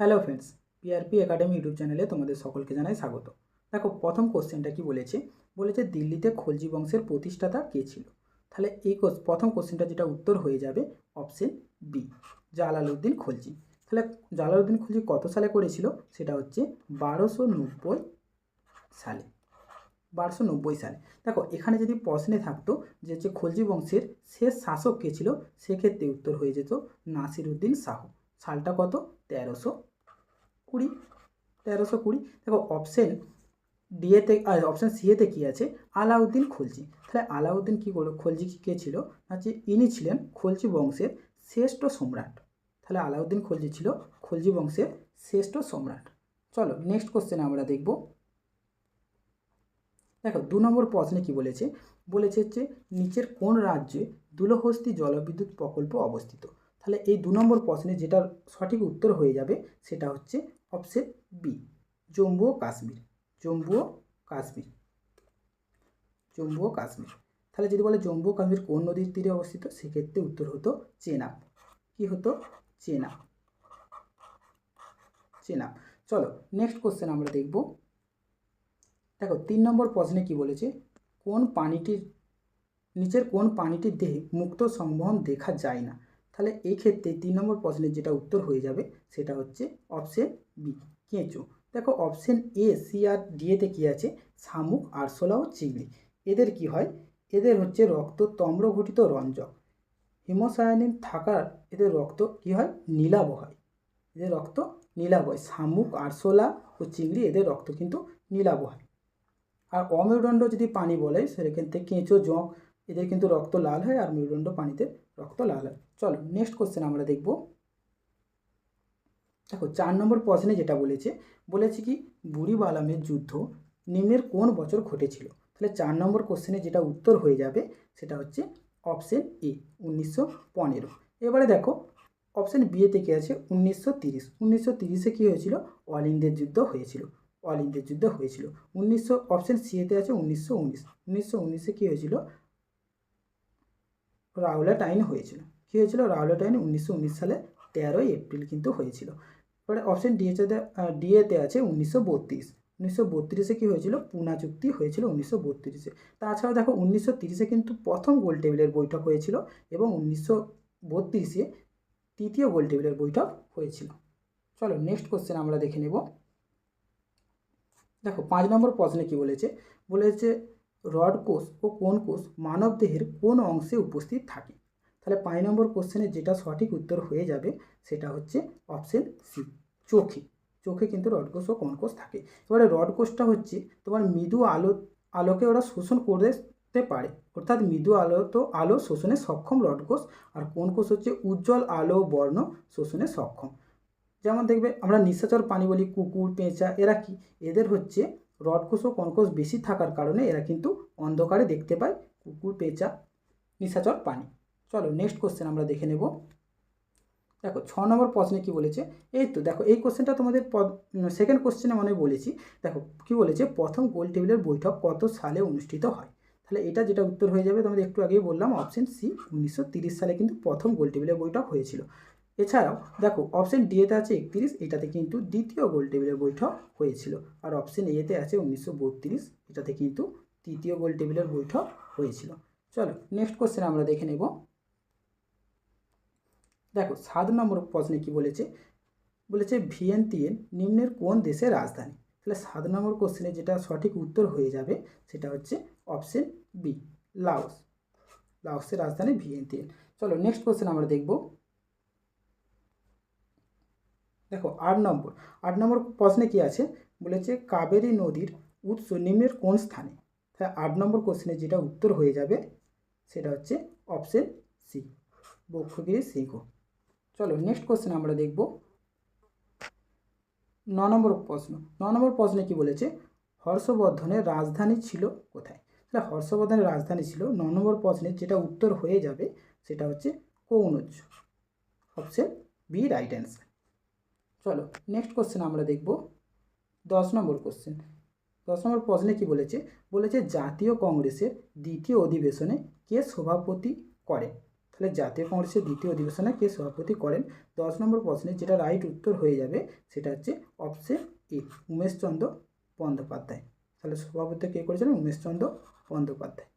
Hello friends, PRP academy YouTube চ্যানেলে তোমাদের সকলকে জানাই স্বাগত। দেখো, প্রথম কোশ্চেনটা কি বলেছে, বলেছে দিল্লিতে খলজি বংশের প্রতিষ্ঠাতা কে ছিল। তাহলে এই প্রথম কোশ্চেনটা যেটা উত্তর হয়ে যাবে অপশন বি, জালালউদ্দিন খলজি। তাহলে জালালউদ্দিন খলজি কত সালে করেছিল, সেটা হচ্ছে 1290 সালে। 1290 সালে। দেখো, এখানে যদি প্রশ্নে থাকতো যে খলজি বংশের শেষ শাসক কে ছিল, সেক্ষেত্রে উত্তর হয়ে যেত নাসিরউদ্দিন শাহ। সালটা কত? 1320। 1320। দেখো, অপশন ডিএতে অপশন সিএতে কী আছে, আলাউদ্দিন খলজি। তাহলে আলাউদ্দিন খলজি কে ছিল, হচ্ছে ইনি ছিলেন খলজি বংশের শ্রেষ্ঠ সম্রাট। তাহলে আলাউদ্দিন খলজি ছিল খলজি বংশের শ্রেষ্ঠ সম্রাট। চলো নেক্সট কোশ্চেন আমরা দেখব। দেখো, 2 নম্বর প্রশ্নে কি বলেছে, বলেছে হচ্ছে নিচের কোন রাজ্যে দুলহস্তি জলবিদ্যুৎ প্রকল্প অবস্থিত। তাহলে এই 2 নম্বর প্রশ্নে যেটার সঠিক উত্তর হয়ে যাবে সেটা হচ্ছে অপশন বি, জম্মু ও কাশ্মীর। জম্মু ও কাশ্মীর। জম্মু ও কাশ্মীর। তাহলে যদি বলে জম্মু ও কাশ্মীর কোন নদীর তীরে অবস্থিত, সেক্ষেত্রে উত্তর হতো চেনাব। কি হতো? চেনাব। চেনাব। চলো নেক্সট কোশ্চেন আমরা দেখব। দেখো, 3 নম্বর প্রশ্নে কি বলেছে, কোন প্রাণীটির নিচের কোন প্রাণীটির দেহে মুক্ত সংবহন দেখা যায় না। তাহলে এই ক্ষেত্রে 3 নম্বর প্রশ্নের যেটা উত্তর হয়ে যাবে সেটা হচ্ছে অপশন বি, কেঁচো। দেখো, অপশন এ, সি আর ডি এতে কী আছে, শামুক, আরশোলা ও চিংড়ি। এদের কি হয়, এদের হচ্ছে রক্ত তম্র ঘটিত রঞ্জক। হিমোসায়ানিন থাকার এদের রক্ত কি হয়, নীলাভ হয়। এদের রক্ত নীলাভ হয়। শামুক, আরশোলা ও চিংড়ি এদের রক্ত কিন্তু নীলাভ হয়। আর অমেরুদণ্ড যদি পানি বলে, সেক্ষেত্রে কেঁচো, জোঁক এদের কিন্তু রক্ত লাল হয়, আর মেরুদণ্ড পানিতে রক্ত লাল হয়। চলো নেক্সট কোশ্চেন আমরা দেখব। দেখো, 4 নম্বর প্রশ্নে যেটা বলেছে কি বুড়ি বালামের যুদ্ধ নিম্নের কোন বছর ঘটেছিল। তাহলে 4 নম্বর কোশ্চেনে যেটা উত্তর হয়ে যাবে সেটা হচ্ছে অপশন এ, 1915। এবারে দেখো, অপশন বি এতে কী আছে, 1930। 1930-এ কী হয়েছিল, অল ইন্ডিয়ার যুদ্ধ হয়েছিল। অল ইন্ডিয়ার যুদ্ধ হয়েছিল। অপশন সি এতে আছে 1919। 1919-এ কী হয়েছিল, রাওলাট আইন হয়েছিল। কী হয়েছিল, রাওলাট আইন 1919 সালে 13ই এপ্রিল কিন্তু হয়েছিল। এবারে অপশন ডি এতে আছে 1932। 1932-এ কী হয়েছিল, পুনা চুক্তি হয়েছিল 1932-এ। তাছাড়া দেখো, 1930-এ কিন্তু প্রথম গোল টেবিলের বৈঠক হয়েছিল, এবং 1932-এ তৃতীয় গোল টেবিলের বৈঠক হয়েছিল। চলো নেক্সট কোশ্চেন আমরা দেখে নেব। দেখো, 5 নম্বর প্রশ্নে কি বলেছে রড কোষ ও কোন কোষ মানব দেহের কোন অংশে উপস্থিত থাকে। তাহলে 5 নম্বর কোশ্চেনে যেটা সঠিক উত্তর হয়ে যাবে সেটা হচ্ছে অপশন সি, চোখে। চোখে কিন্তু রড কোষ ও কোন কোষ থাকে। এবারে রড কোষটা হচ্ছে তোমার মৃদু আলোকে ওরা শোষণ করতে পারে, অর্থাৎ মৃদু আলো শোষণে সক্ষম রড কোষ। আর কোন কোষ হচ্ছে উজ্জ্বল আলো বর্ণ শোষণে সক্ষম। যেমন দেখবে আমরা নিশাচর প্রাণী বলি, কুকুর, পেঁচা, এরা কি, এদের হচ্ছে রড কোষ ও কর্কশ বেশি থাকার কারণে এরা কিন্তু অন্ধকারে দেখতে পায়, কুকুর, পেঁচা, নিশাচর প্রাণী। চলো নেক্সট কোশ্চেন আমরা দেখে নেব। দেখো, 6 নম্বর প্রশ্নে কি বলেছে, এই তো দেখো, এই কোশ্চেনটা তোমাদের সেকেন্ড কোশ্চেনে মনে বলেছি। দেখো কি বলেছে, প্রথম গোল টেবিলের বৈঠক কত সালে অনুষ্ঠিত হয়। তাহলে এটা যেটা উত্তর হয়ে যাবে, তোমাদের একটু আগেই বললাম অপশন সি, 1930 সালে কিন্তু প্রথম গোল টেবিলের বৈঠক হয়েছিল। এছাড়াও দেখো, অপশন ডি এতে আছে 31, এটাতে কিন্তু দ্বিতীয় গোল টেবিলের বৈঠক হয়েছিল। আর অপশন এতে আছে 1932, এটাতে কিন্তু তৃতীয় গোল টেবিলের বৈঠক হয়েছিল। চলো নেক্সট কোশ্চেন আমরা দেখে নেব। দেখো, 7 নম্বর প্রশ্নে কি বলেছে ভিয়েন্তিয়েন নিম্নের কোন দেশের রাজধানী। তাহলে 7 নম্বর কোশ্চেনে যেটা সঠিক উত্তর হয়ে যাবে সেটা হচ্ছে অপশন বি, লাওস। লাওসের রাজধানী ভিয়েন্তিয়েন। চলো নেক্সট কোশ্চেন আমরা দেখব। দেখো, 8 নম্বর প্রশ্নে কি আছে, বলেছে কাবেরী নদীর উৎস নিম্নের কোন স্থানে। তাহলে 8 নম্বর কোশ্চেনে যেটা উত্তর হয়ে যাবে সেটা হচ্ছে অপশন সি, বক্ষগিরি শৃঙ্গ। চলো নেক্সট কোশ্চেন আমরা দেখব। 9 নম্বর প্রশ্ন। 9 নম্বর প্রশ্নে কি বলেছে, হর্ষবর্ধনের রাজধানী ছিল কোথায়। তাহলে হর্ষবর্ধনের রাজধানী ছিল 9 নম্বর প্রশ্নের যেটা উত্তর হয়ে যাবে সেটা হচ্ছে Kannauj. Option B right answer. চলো নেক্সট কোশ্চেন আমরা দেখব। 10 নম্বর কোশ্চেন। 10 নম্বর প্রশ্নে কি বলেছে জাতীয় কংগ্রেসের দ্বিতীয় অধিবেশনে কে সভাপতি করেন। তাহলে জাতীয় কংগ্রেসের দ্বিতীয় অধিবেশনে কে সভাপতি করেন? 10 নম্বর প্রশ্নে যেটা রাইট উত্তর হয়ে যাবে সেটা হচ্ছে অপশন এ, উমেশচন্দ্র বন্দ্যোপাধ্যায়। তাহলে সভাপতি কে করেছিলেন? উমেশচন্দ্র বন্দ্যোপাধ্যায়।